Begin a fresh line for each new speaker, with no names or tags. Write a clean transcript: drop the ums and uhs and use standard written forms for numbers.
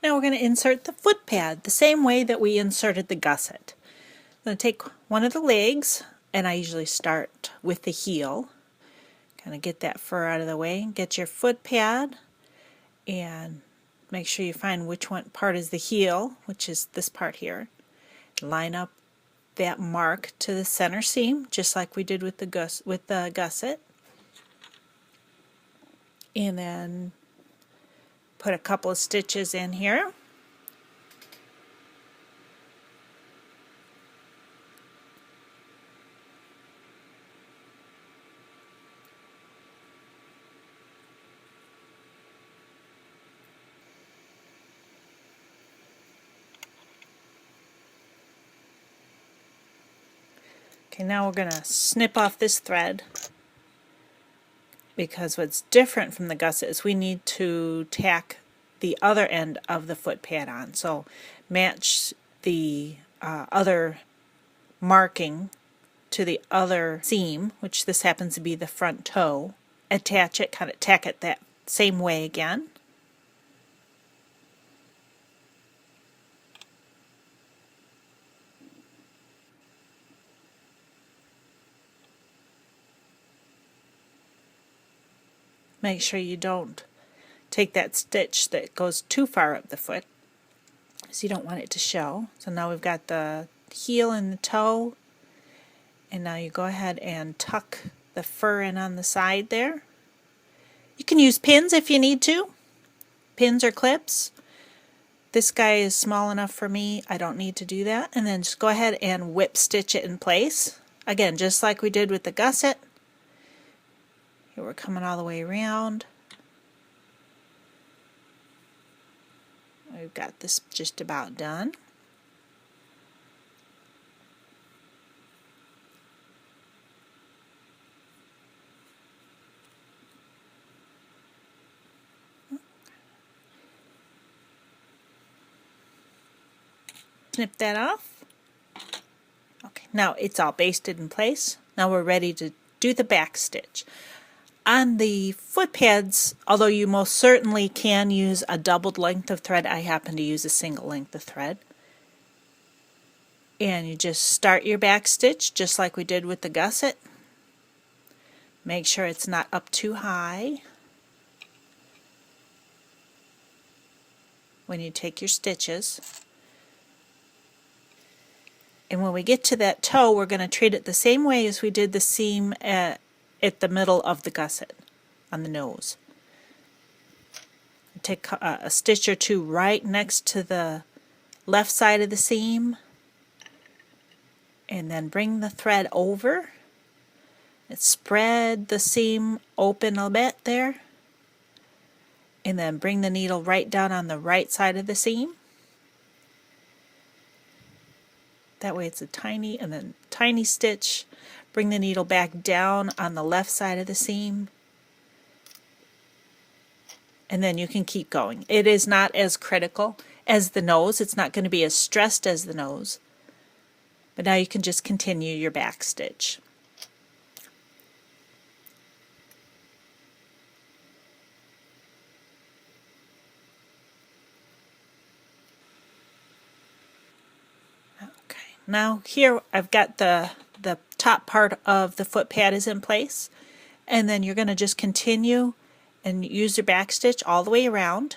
Now we're going to insert the foot pad the same way that we inserted the gusset. I'm going to take one of the legs, and I usually start with the heel. Kind of get that fur out of the way. Get your foot pad and make sure you find which one part is the heel, which is this part here. Line up that mark to the center seam, just like we did with the gusset. And then put a couple of stitches in here. Okay, now we're going to snip off this thread, because what's different from the gusset is we need to tack the other end of the foot pad on. So match the other marking to the other seam, which this happens to be the front toe. Attach it, kind of tack it that same way again. Make sure you don't take that stitch that goes too far up the foot, so you don't want it to show. So now we've got the heel and the toe, and now you go ahead and tuck the fur in on the side there. You can use pins if you need to, pins or clips. This guy is small enough for me, I don't need to do that. And then just go ahead and whip stitch it in place. Again, just like we did with the gusset. Here we're coming all the way around. We've got this just about done. Snip that off. Okay, now it's all basted in place. Now we're ready to do the back stitch. On the foot pads, although you most certainly can use a doubled length of thread, I happen to use a single length of thread. And you just start your back stitch just like we did with the gusset. Make sure it's not up too high when you take your stitches. And when we get to that toe, we're going to treat it the same way as we did the seam at the middle of the gusset on the nose. Take a stitch or two right next to the left side of the seam, and then bring the thread over and spread the seam open a bit there, and then bring the needle right down on the right side of the seam. That way it's a tiny stitch. Bring the needle back down on the left side of the seam, and then you can keep going. It is not as critical as the nose. It's not going to be as stressed as the nose. But now you can just continue your back stitch. Okay, now here I've got the top part of the foot pad is in place, and then you're going to just continue and use your back stitch all the way around.